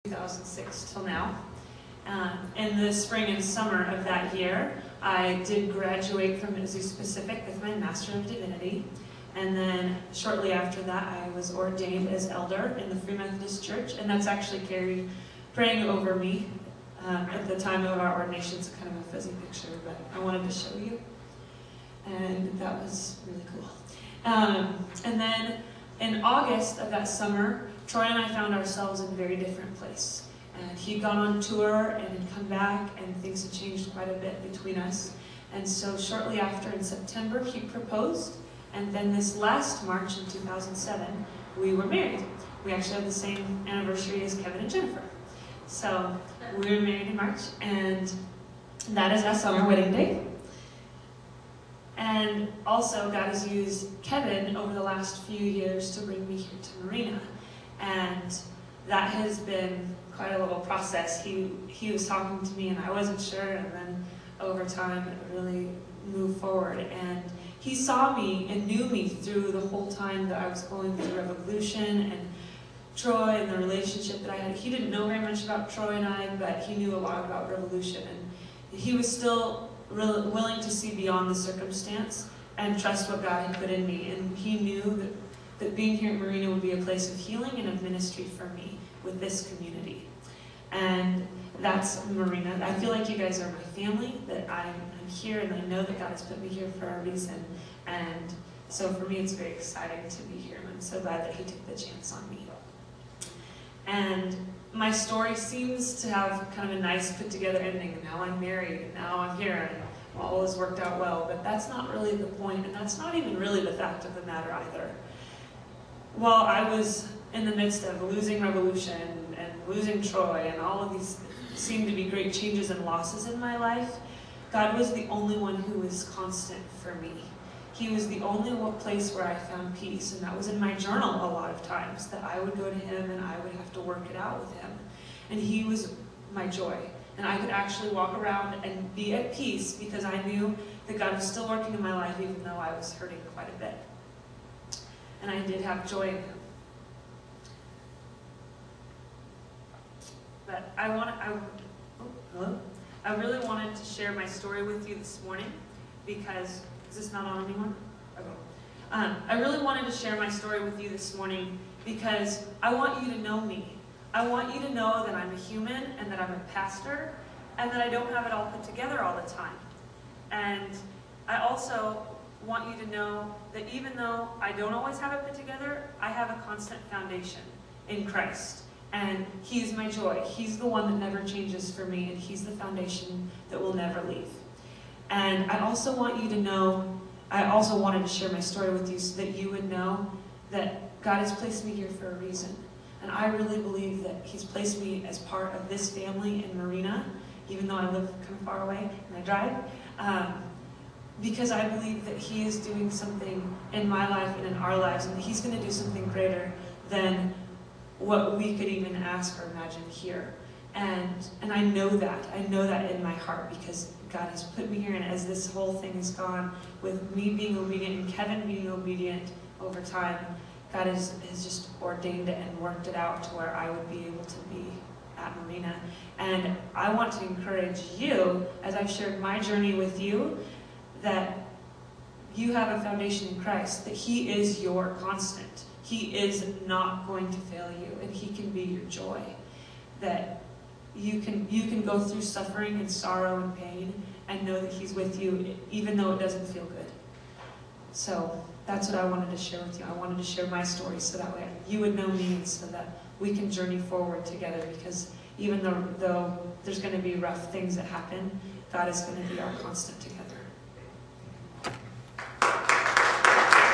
2006 till now. In the spring and summer of that year, I did graduate from Azusa Pacific with my Master of Divinity, and then shortly after that I was ordained as elder in the Free Methodist Church, and that's actually Kari praying over me at the time of our ordination. It's kind of a fuzzy picture, but I wanted to show you, and that was really cool. And then in August of that summer, Troy and I found ourselves in a very different place. And he'd gone on tour and had come back, and things had changed quite a bit between us. And so shortly after, in September, he proposed. And then this last March in 2007, we were married. We actually had the same anniversary as Kevin and Jennifer. So we were married in March, and that is us on our wedding day. And also, God has used Kevin over the last few years to bring me here to Marina. And that has been quite a little process. He was talking to me and I wasn't sure, and then over time it really moved forward. And he saw me and knew me through the whole time that I was going through Revolution and Troy and the relationship that I had. He didn't know very much about Troy and I, but he knew a lot about Revolution. And he was still really willing to see beyond the circumstance and trust what God had put in me. And he knew that being here at Marina would be a place of healing and of ministry for me with this community. And that's Marina. I feel like you guys are my family, that I'm here, and I know that God has put me here for a reason. And so for me, it's very exciting to be here, and I'm so glad that he took the chance on me. And my story seems to have kind of a nice put together ending. Now I'm married, and now I'm here, and all has worked out well. But that's not really the point, and that's not even really the fact of the matter either. While I was in the midst of losing Revolution and losing Troy, and all of these seemed to be great changes and losses in my life, God was the only one who was constant for me. He was the only place where I found peace, and that was in my journal a lot of times, that I would go to him and I would have to work it out with him. And he was my joy. And I could actually walk around and be at peace because I knew that God was still working in my life, even though I was hurting quite a bit. And I did have joy in him. But I really wanted to share my story with you this morning because, is this not on anymore? Okay. I really wanted to share my story with you this morning because I want you to know me. I want you to know that I'm a human and that I'm a pastor and that I don't have it all put together all the time. And I also want you to know that even though I don't always have it put together, I have a constant foundation in Christ. And he's my joy. He's the one that never changes for me, and he's the foundation that will never leave. And I also want you to know, I also wanted to share my story with you so that you would know that God has placed me here for a reason. And I really believe that he's placed me as part of this family in Marina, even though I live kind of far away and I drive. Because I believe that he is doing something in my life and in our lives, and that he's going to do something greater than what we could even ask or imagine here. And I know that. I know that in my heart because God has put me here, and as this whole thing has gone, with me being obedient and Kevin being obedient over time, God has just ordained it and worked it out to where I would be able to be at Marina. And I want to encourage you, as I've shared my journey with you, that you have a foundation in Christ, that he is your constant. He is not going to fail you, and he can be your joy. That you can go through suffering and sorrow and pain and know that he's with you, even though it doesn't feel good. So that's what I wanted to share with you. I wanted to share my story so that way you would know me, so that we can journey forward together, because even though there's going to be rough things that happen, God is going to be our constant together.